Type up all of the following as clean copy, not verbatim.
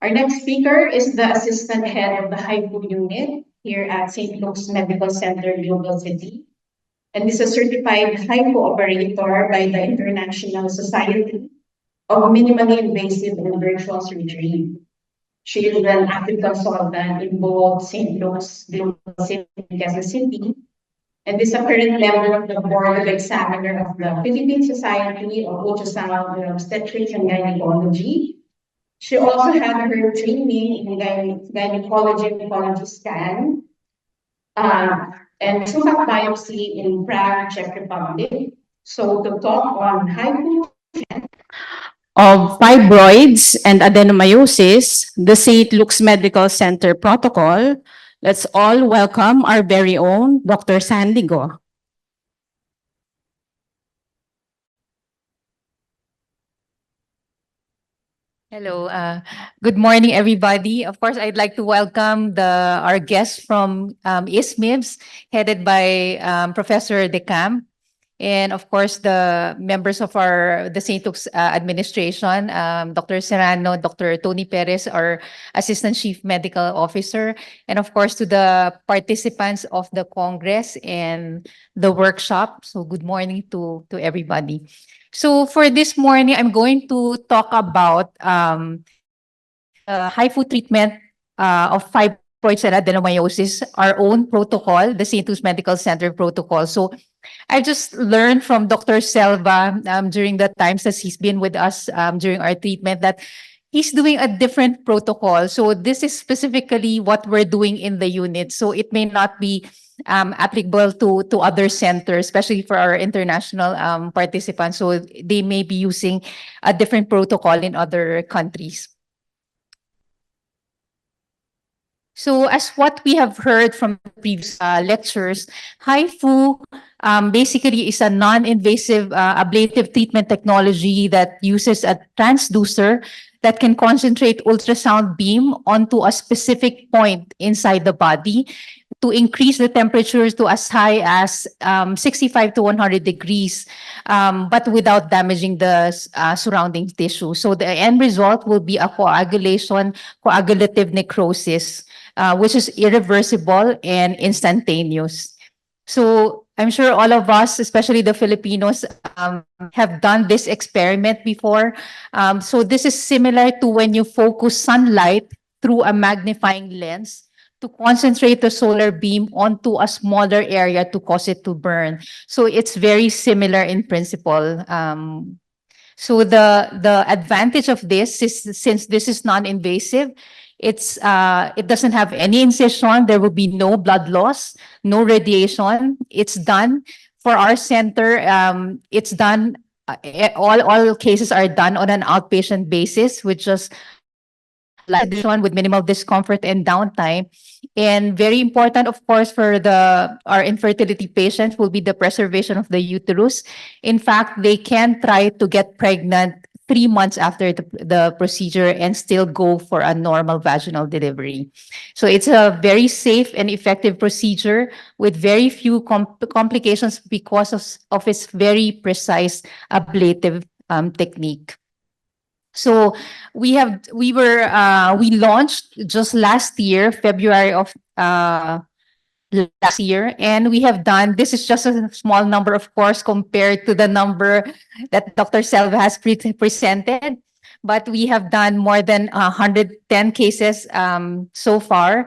Our next speaker is the Assistant Head of the HlFU Unit here at St. Luke's Medical Center, Global City, and is a certified HlFU operator by the International Society of Minimally Invasive and Virtual Surgery. She is an active consultant in both St. Luke's Global City and Quezon City, and is a current member of the Board of Examiner of the Philippine Society of Ultrasound and Obstetrics and Gynecology. She also had her training in gynecology and pathology scan and true-cut biopsy in Prague, Czech Republic. So to talk on HlFU of fibroids and adenomyosis, the St. Luke's Medical Center protocol, let's all welcome our very own Dr. Sandee G. Hello, good morning, everybody. Of course, I'd like to welcome our guests from ISMIBS, headed by Professor Decam, and of course, the members of the St. Luke's administration, Dr. Serrano, Dr. Tony Perez, our Assistant Chief Medical Officer, and of course, to the participants of the Congress and the workshop. So good morning to everybody. So for this morning, I'm going to talk about HlFU treatment of fibroids and adenomyosis, our own protocol, the St. Luke's Medical Center protocol. So I just learned from Dr. Selva during the times that he's been with us during our treatment that he's doing a different protocol. So this is specifically what we're doing in the unit. So it may not be applicable to other centers, especially for our international participants. So they may be using a different protocol in other countries. So as what we have heard from the previous lectures, HlFU basically is a non-invasive ablative treatment technology that uses a transducer that can concentrate ultrasound beam onto a specific point inside the body to increase the temperatures to as high as 65 to 100 degrees, but without damaging the surrounding tissue. So the end result will be a coagulative necrosis, which is irreversible and instantaneous. So I'm sure all of us, especially the Filipinos, have done this experiment before. So this is similar to when you focus sunlight through a magnifying lens to concentrate the solar beam onto a smaller area to cause it to burn. So it's very similar in principle. So the advantage of this is, since this is non-invasive, it doesn't have any incision. There will be no blood loss, no radiation. It's done for our center. It's done. All cases are done on an outpatient basis, which just with minimal discomfort and downtime. And very important, of course, for our infertility patients will be the preservation of the uterus. In fact, they can try to get pregnant 3 months after the procedure and still go for a normal vaginal delivery. So it's a very safe and effective procedure with very few complications because of its very precise ablative technique. So we launched just last year, February of last year, and we have done, this is just a small number, of course, compared to the number that Dr. Selva has presented, but we have done more than 110 cases so far,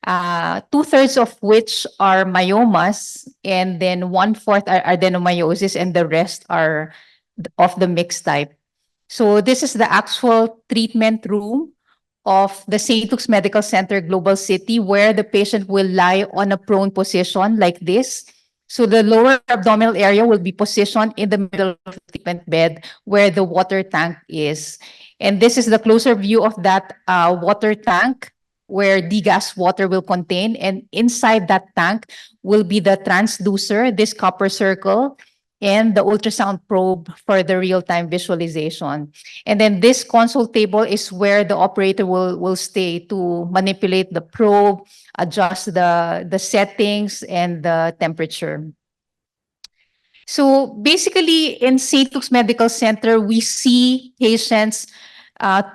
2/3 of which are myomas, and then 1/4 are adenomyosis, and the rest are of the mixed type. So this is the actual treatment room of the St. Luke's Medical Center Global City, where the patient will lie on a prone position like this. So the lower abdominal area will be positioned in the middle of the treatment bed where the water tank is. And this is the closer view of that water tank where degas water will contain. And inside that tank will be the transducer, this copper circle, and the ultrasound probe for the real-time visualization. And then this console table is where the operator will stay to manipulate the probe, adjust the settings and the temperature. So basically in St. Luke's Medical Center, we see patients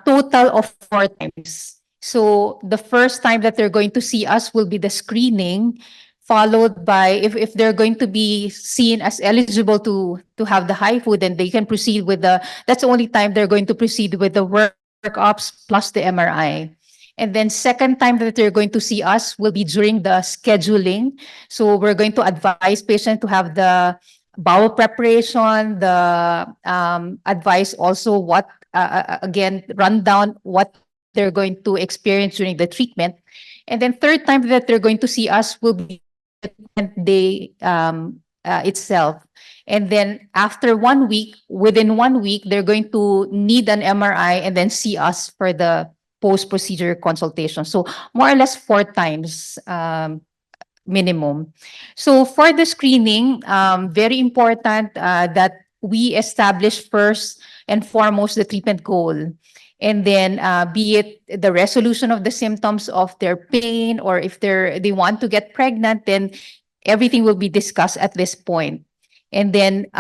total of 4 times. So the first time that they're going to see us will be the screening, followed by if they're going to be seen as eligible to have the HlFU, then they can proceed with that's the only time they're going to proceed with the workups plus the MRI. And then second time that they're going to see us will be during the scheduling. So we're going to advise patient to have the bowel preparation, the advice also what again run down what they're going to experience during the treatment. And then third time that they're going to see us will be the treatment day itself. And then after 1 week, within 1 week, they're going to need an MRI and then see us for the post-procedure consultation. So more or less 4 times minimum. So for the screening, very important that we establish first and foremost the treatment goal. And then be it the resolution of the symptoms of their pain, or if they want to get pregnant, then everything will be discussed at this point. And then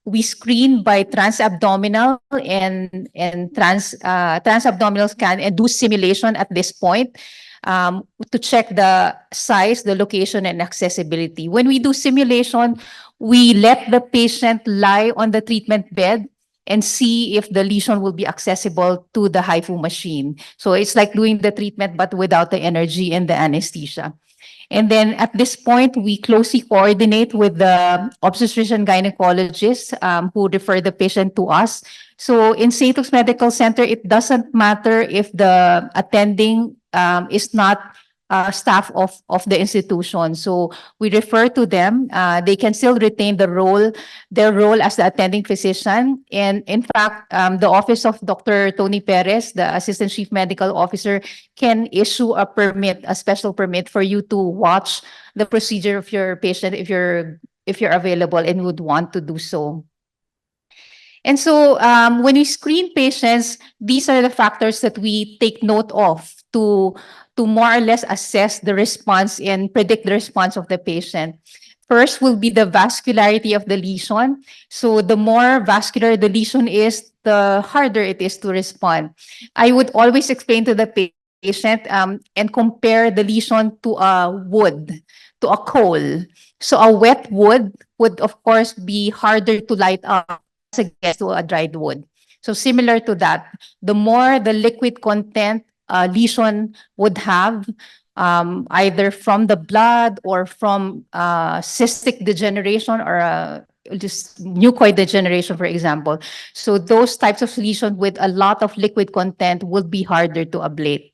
we screen by transabdominal and transabdominal scan and do simulation at this point to check the size, the location, and accessibility. When we do simulation, we let the patient lie on the treatment bed and see if the lesion will be accessible to the HlFU machine. So it's like doing the treatment, but without the energy and the anesthesia. And then at this point, we closely coordinate with the obstetrician gynecologist who refer the patient to us. So in St. Luke's Medical Center, it doesn't matter if the attending is not staff of the institution. So we refer to them. They can still retain their role as the attending physician. And in fact, the office of Dr. Tony Perez, the Assistant Chief Medical Officer, can issue a special permit for you to watch the procedure of your patient if you're available and would want to do so. And so when we screen patients, these are the factors that we take note of to more or less assess the response and predict the response of the patient. First will be the vascularity of the lesion. So the more vascular the lesion is, the harder it is to respond. I would always explain to the patient and compare the lesion to a wood, to a coal. So a wet wood would, of course, be harder to light up against to a dried wood. So similar to that, the more the liquid content lesion would have, either from the blood or from cystic degeneration or just mucoid degeneration, for example. So those types of lesions with a lot of liquid content would be harder to ablate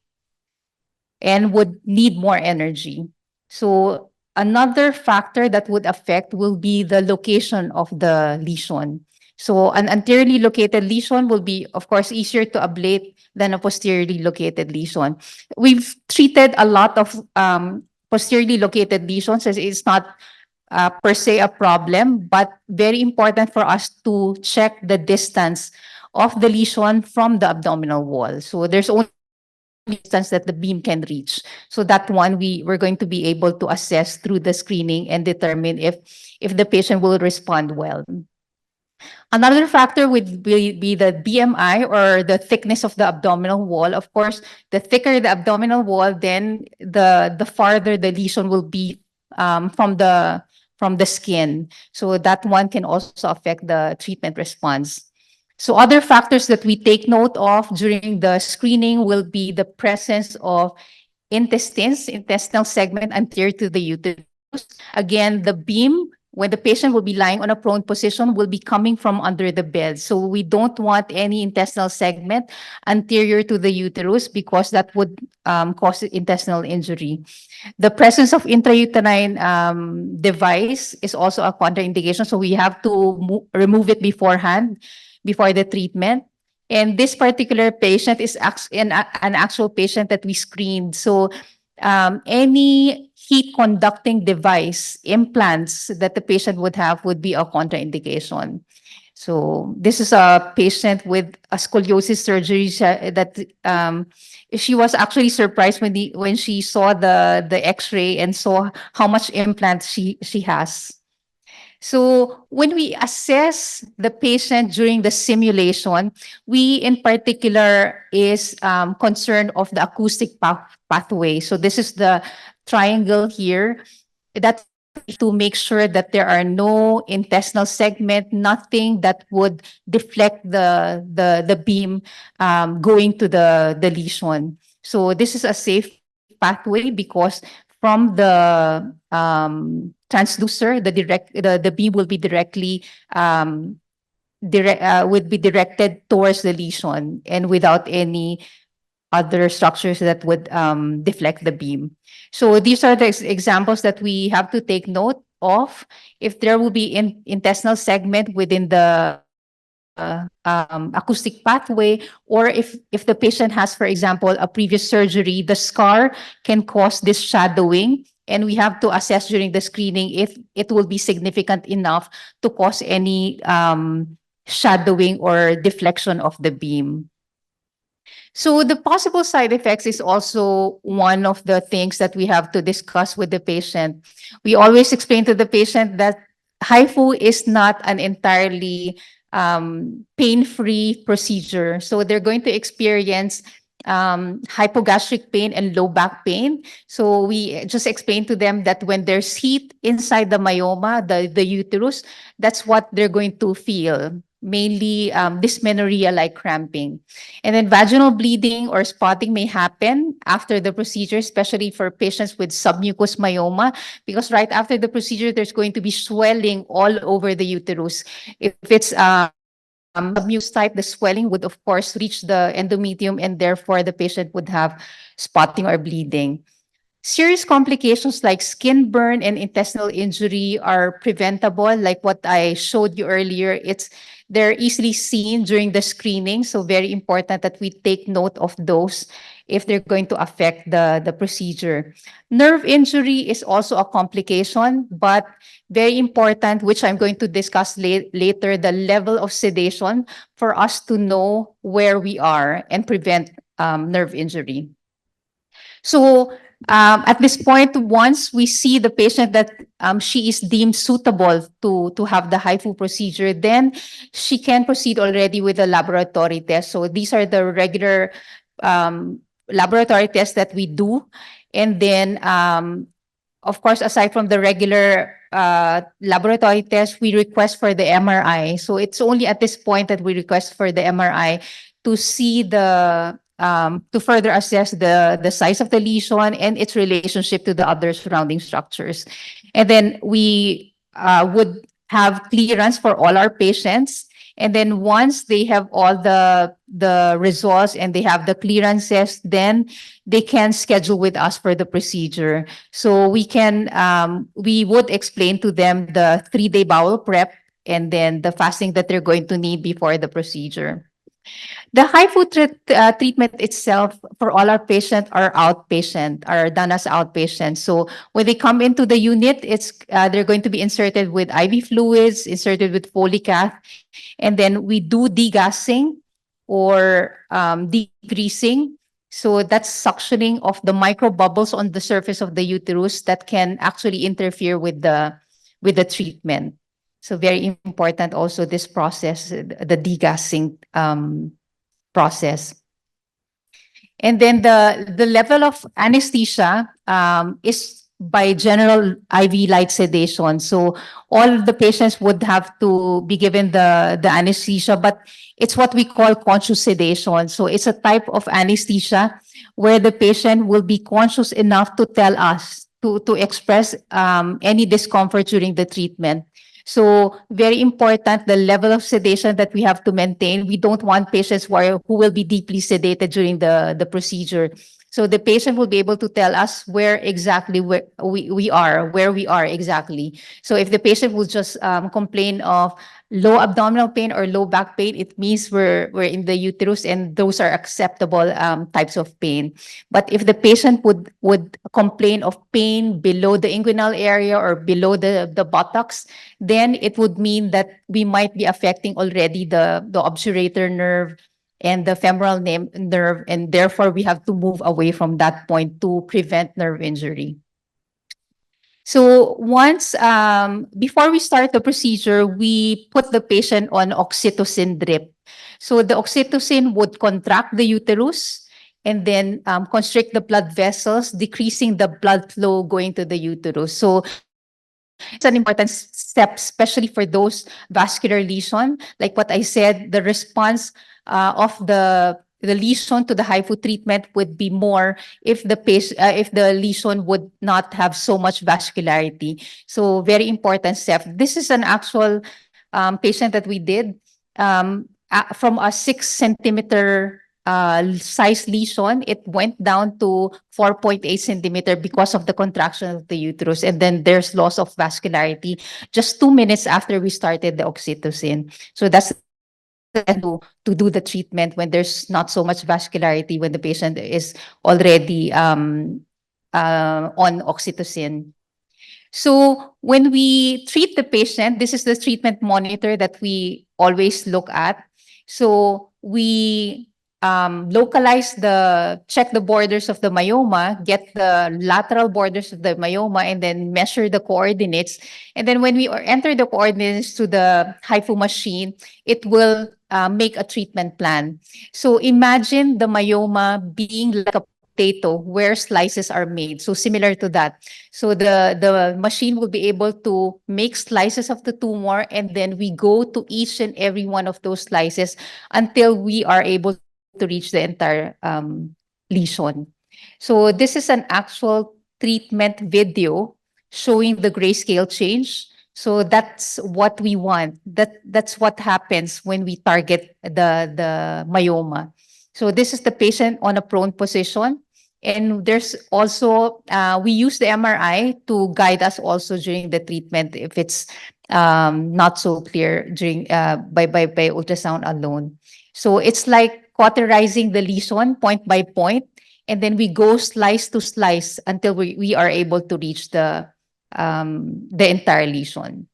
and would need more energy. So another factor that would affect will be the location of the lesion. So an anteriorly located lesion will be, of course, easier to ablate than a posteriorly located lesion. We've treated a lot of posteriorly located lesions as it's not per se a problem, but very important for us to check the distance of the lesion from the abdominal wall. So there's only distance that the beam can reach. So that one we're going to be able to assess through the screening and determine if the patient will respond well. Another factor would be the BMI, or the thickness of the abdominal wall. Of course, the thicker the abdominal wall, then the farther the lesion will be from the skin. So that one can also affect the treatment response. So other factors that we take note of during the screening will be the presence of intestinal segment anterior to the uterus. Again, the beam, when the patient will be lying on a prone position, will be coming from under the bed. So we don't want any intestinal segment anterior to the uterus because that would cause intestinal injury. The presence of intrauterine device is also a contraindication. So we have to remove it beforehand, before the treatment. And this particular patient is an actual patient that we screened. So any heat conducting device, implants that the patient would have would be a contraindication. So this is a patient with a scoliosis surgery that she was actually surprised when she saw the X-ray and saw how much implants she has. So when we assess the patient during the simulation, we in particular is concerned of the acoustic pathway. So this is the triangle here. That's to make sure that there are no intestinal segment, nothing that would deflect the beam going to the lesion. So this is a safe pathway because from the transducer, the beam will be directly would be directed towards the lesion and without any other structures that would deflect the beam. So these are the examples that we have to take note of. If there will be intestinal segment within the acoustic pathway, or if the patient has, for example, a previous surgery, the scar can cause this shadowing, and we have to assess during the screening if it will be significant enough to cause any shadowing or deflection of the beam. So the possible side effects is also one of the things that we have to discuss with the patient. We always explain to the patient that HlFU is not an entirely pain-free procedure. So they're going to experience hypogastric pain and low back pain. So we just explain to them that when there's heat inside the myoma, the uterus, that's what they're going to feel, mainly dysmenorrhea-like cramping. And then vaginal bleeding or spotting may happen after the procedure, especially for patients with submucous myoma, because right after the procedure, there's going to be swelling all over the uterus. If it's submucous type, the swelling would, of course, reach the endometrium, and therefore the patient would have spotting or bleeding. Serious complications like skin burn and intestinal injury are preventable, like what I showed you earlier. They're easily seen during the screening, so very important that we take note of those if they're going to affect the procedure. Nerve injury is also a complication, but very important, which I'm going to discuss later, the level of sedation for us to know where we are and prevent nerve injury. So at this point, once we see the patient that she is deemed suitable to have the HlFU procedure, then she can proceed already with the laboratory test. So these are the regular laboratory tests that we do. And then, of course, aside from the regular laboratory test, we request for the MRI. So it's only at this point that we request for the MRI to see to further assess the size of the lesion and its relationship to the other surrounding structures. And then we would have clearance for all our patients. And then once they have all the results and they have the clearances, then they can schedule with us for the procedure. So we would explain to them the 3-day bowel prep and then the fasting that they're going to need before the procedure. The HlFU treatment itself for all our patients are done as outpatient. So when they come into the unit, they're going to be inserted with IV fluids, inserted with Foley-Cath, and then we do degassing or degreasing. So that's suctioning of the micro bubbles on the surface of the uterus that can actually interfere with the treatment. So very important also this process, the degassing process. And then the level of anesthesia is by general IV light sedation. So all the patients would have to be given the anesthesia, but it's what we call conscious sedation. So it's a type of anesthesia where the patient will be conscious enough to tell us, to express any discomfort during the treatment. So very important, the level of sedation that we have to maintain. We don't want patients who will be deeply sedated during the procedure. So the patient will be able to tell us where exactly we are exactly. So if the patient will just complain of low abdominal pain or low back pain, it means we're in the uterus, and those are acceptable types of pain. But if the patient would complain of pain below the inguinal area or below the buttocks, then it would mean that we might be affecting already the obturator nerve and the femoral nerve, and therefore we have to move away from that point to prevent nerve injury. So once, before we start the procedure, we put the patient on oxytocin drip. So the oxytocin would contract the uterus and then constrict the blood vessels, decreasing the blood flow going to the uterus. So it's an important step, especially for those vascular lesion. Like what I said, the response of the lesion to the HlFU treatment would be more if if the lesion would not have so much vascularity. So very important step. This is an actual patient that we did from a 6 centimeter size lesion. It went down to 4.8 centimeter because of the contraction of the uterus. And then there's loss of vascularity just 2 minutes after we started the oxytocin. So that's to do the treatment when there's not so much vascularity, when the patient is already on oxytocin. So when we treat the patient, this is the treatment monitor that we always look at. So we check the borders of the myoma, get the lateral borders of the myoma, and then measure the coordinates. And then when we enter the coordinates to the HlFU machine, it will make a treatment plan. So imagine the myoma being like a potato where slices are made. So similar to that. So the machine will be able to make slices of the tumor, and then we go to each and every one of those slices until we are able to reach the entire lesion. So this is an actual treatment video showing the grayscale change. So that's what we want. That's what happens when we target the myoma. So this is the patient on a prone position. And there's also, we use the MRI to guide us also during the treatment if it's not so clear during by ultrasound alone. So it's like cauterizing the lesion point by point, and then we go slice to slice until we are able to reach the entire lesion.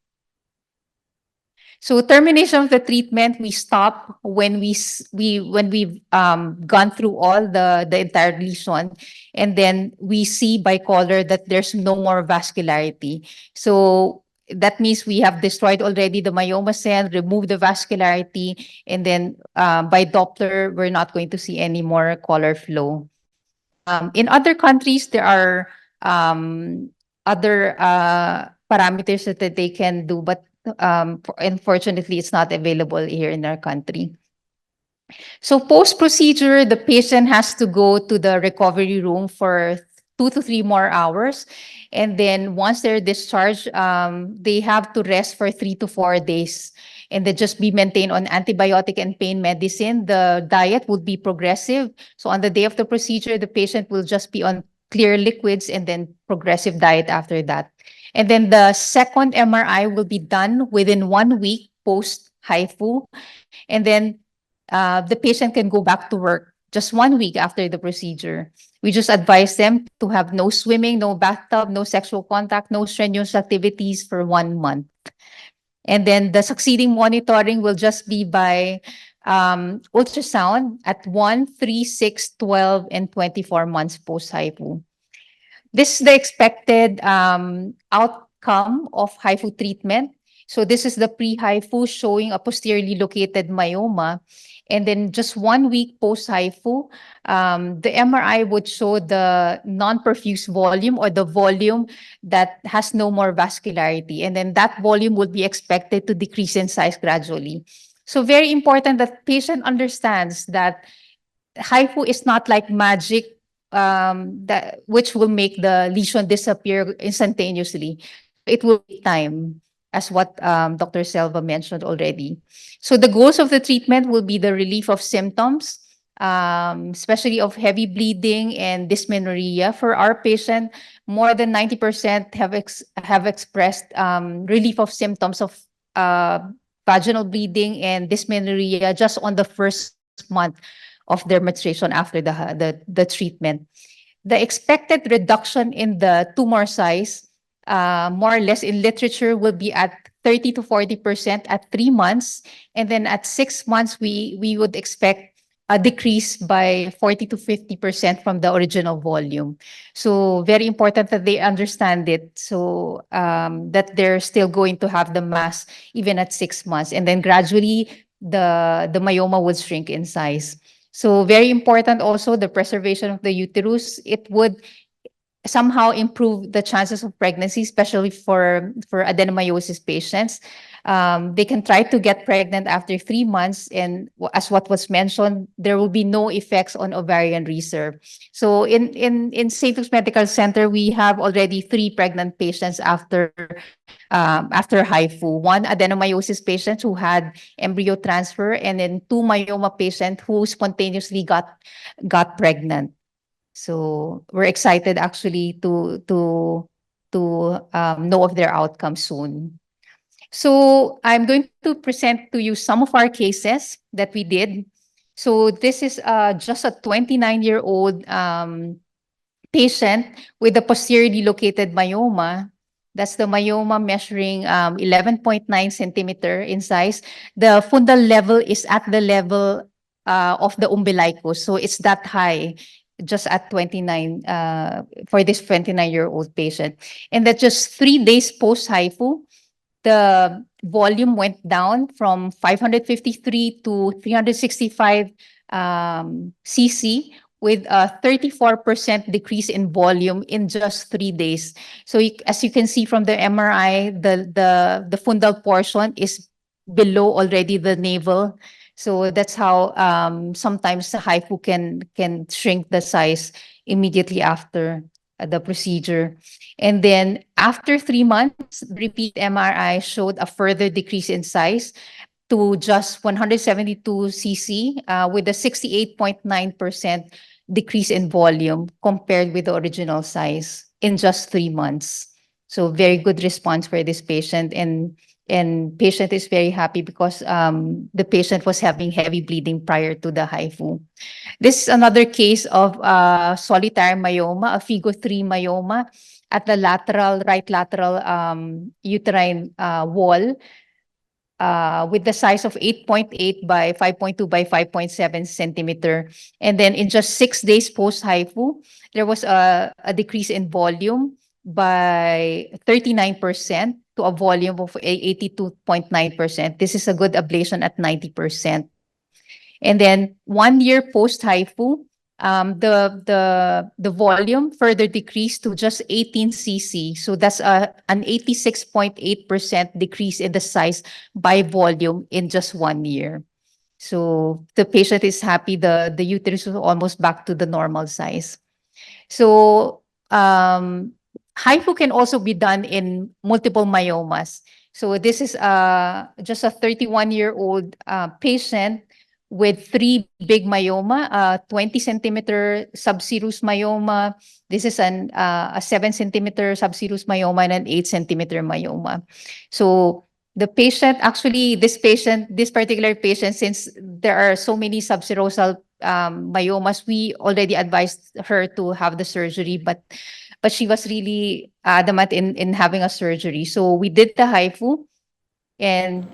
So termination of the treatment, we stop when we've gone through all the entire lesion, and then we see by color that there's no more vascularity. So that means we have destroyed already the myoma cell, removed the vascularity, and then by Doppler, we're not going to see any more color flow. In other countries, there are other parameters that they can do, but unfortunately, it's not available here in our country. So post-procedure, the patient has to go to the recovery room for 2 to 3 more hours. And then once they're discharged, they have to rest for 3 to 4 days. And then just be maintained on antibiotic and pain medicine. The diet would be progressive. So on the day of the procedure, the patient will just be on clear liquids and then progressive diet after that. And then the second MRI will be done within 1 week post HlFU. And then the patient can go back to work just 1 week after the procedure. We just advise them to have no swimming, no bathtub, no sexual contact, no strenuous activities for 1 month. And then the succeeding monitoring will just be by ultrasound at 1, 3, 6, 12, and 24 months post HlFU. This is the expected outcome of HlFU treatment. So this is the pre-HlFU showing a posteriorly located myoma. And then just 1 week post-HlFU, the MRI would show the non-perfused volume, or the volume that has no more vascularity. And then that volume would be expected to decrease in size gradually. So very important that patient understands that HlFU is not like magic, which will make the lesion disappear instantaneously. It will take time, as what Dr. Selva mentioned already. So the goals of the treatment will be the relief of symptoms, especially of heavy bleeding and dysmenorrhea. For our patient, more than 90% have expressed relief of symptoms of vaginal bleeding and dysmenorrhea just on the first month of their menstruation after the treatment. The expected reduction in the tumor size, more or less in literature, will be at 30 to 40% at 3 months. And then at 6 months, we would expect decrease by 40 to 50% from the original volume. So very important that they understand it. So that they're still going to have the mass even at 6 months, and then gradually the myoma would shrink in size. So very important also the preservation of the uterus. It would somehow improve the chances of pregnancy, especially for adenomyosis patients. They can try to get pregnant after 3 months, and as what was mentioned, there will be no effects on ovarian reserve. So in St. Luke's Medical Center, we have already 3 pregnant patients after HlFU. One adenomyosis patient who had embryo transfer, and then 2 myoma patient who spontaneously got pregnant. So we're excited actually to know of their outcome soon. So I'm going to present to you some of our cases that we did. So this is just a 29-year-old patient with a posteriorly located myoma. That's the myoma measuring 11.9 centimeter in size. The fundal level is at the level of the umbilicus. So it's that high, just at 29, for this 29-year-old patient. And that just 3 days post-HlFU, the volume went down from 553 to 365 cc, with a 34% decrease in volume in just 3 days. So as you can see from the MRI, the fundal portion is below already the navel. So that's how sometimes the HlFU can shrink the size immediately after the procedure. And then after 3 months, the repeat MRI showed a further decrease in size to just 172 cc, with a 68.9% decrease in volume compared with the original size in just 3 months. So very good response for this patient, and patient is very happy because the patient was having heavy bleeding prior to the HlFU. This is another case of solitary myoma, a FIGO3 myoma at the right lateral uterine wall, with the size of 8.8 by 5.2 by 5.7 centimeter. And then in just 6 days post-HlFU, there was a decrease in volume by 39% to a volume of 82.9%. This is a good ablation at 90%. And then 1 year post-HlFU, the volume further decreased to just 18 cc. So that's an 86.8% decrease in the size by volume in just 1 year. So the patient is happy. The uterus is almost back to the normal size. So HlFU can also be done in multiple myomas. So this is just a 31-year-old patient with 3 big myoma, 20-centimeter subserous myoma. This is a 7-centimeter subserous myoma and an 8-centimeter myoma. So the patient, actually, this particular patient, since there are so many subserosal myomas, we already advised her to have the surgery, but she was really adamant in having a surgery. So we did the HlFU, and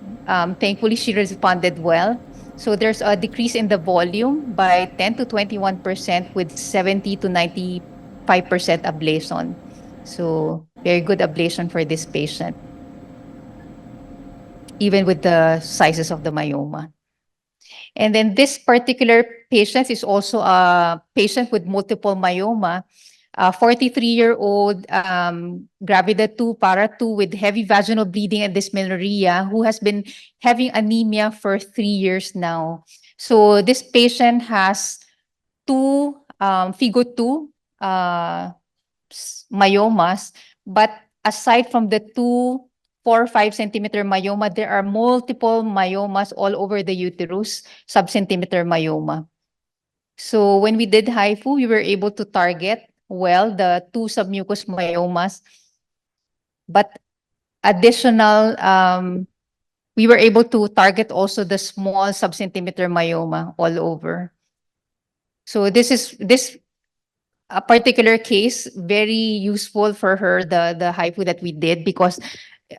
thankfully she responded well. So there's a decrease in the volume by 10 to 21% with 70 to 95% ablation. So very good ablation for this patient, even with the sizes of the myoma. And then this particular patient is also a patient with multiple myoma, a 43-year-old gravida 2, para 2 with heavy vaginal bleeding and dysmenorrhea, who has been having anemia for 3 years now. So this patient has 2 FIGO2 myomas, but aside from the 2 4 or 5 centimeter myoma, there are multiple myomas all over the uterus, sub-centimeter myoma. So when we did HlFU, we were able to target well the 2 submucous myomas, but additional, we were able to target also the small sub-centimeter myoma all over. So this a particular case, very useful for her, the HlFU that we did, because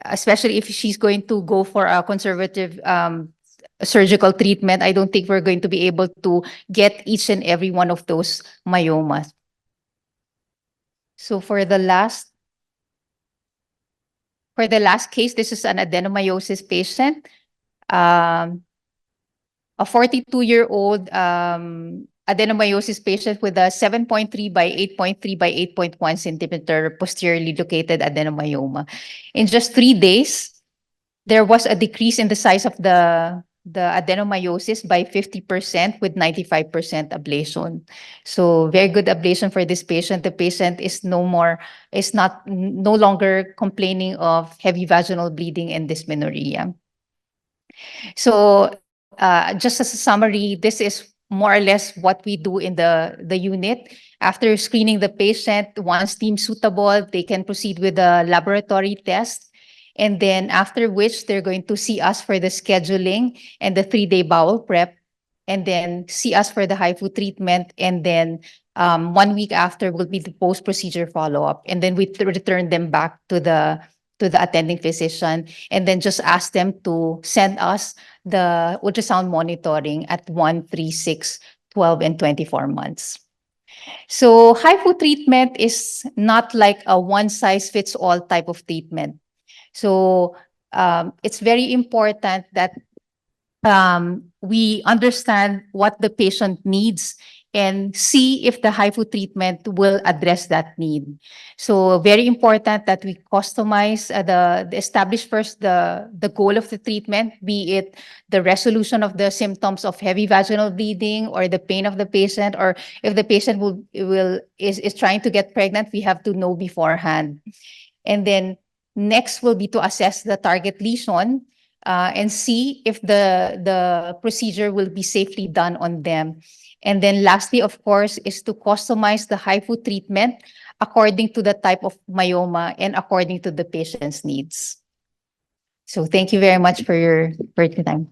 especially if she's going to go for a conservative surgical treatment, I don't think we're going to be able to get each and every one of those myomas. So for the last case, this is an adenomyosis patient. A 42-year-old adenomyosis patient with a 7.3 by 8.3 by 8.1 centimeter posteriorly located adenomyoma. In just 3 days, there was a decrease in the size of the adenomyosis by 50% with 95% ablation. So very good ablation for this patient. The patient is no longer complaining of heavy vaginal bleeding and dysmenorrhea. So just as a summary, this is more or less what we do in the unit. After screening the patient, once deemed suitable, they can proceed with a laboratory test. And then after which they're going to see us for the scheduling and the 3-day bowel prep, and then see us for the HlFU treatment. And then 1 week after will be the post-procedure follow-up. And then we return them back to the attending physician, and then just ask them to send us the ultrasound monitoring at 1, 3, 6, 12, and 24 months. So HlFU treatment is not like a one-size-fits-all type of treatment. So it's very important that we understand what the patient needs and see if the HlFU treatment will address that need. So very important that we customize establish first the goal of the treatment, be it the resolution of the symptoms of heavy vaginal bleeding or the pain of the patient, or if the patient is trying to get pregnant, we have to know beforehand. And then next will be to assess the target lesion and see if the procedure will be safely done on them. And then lastly, of course, is to customize the HlFU treatment according to the type of myoma and according to the patient's needs. So thank you very much for your time.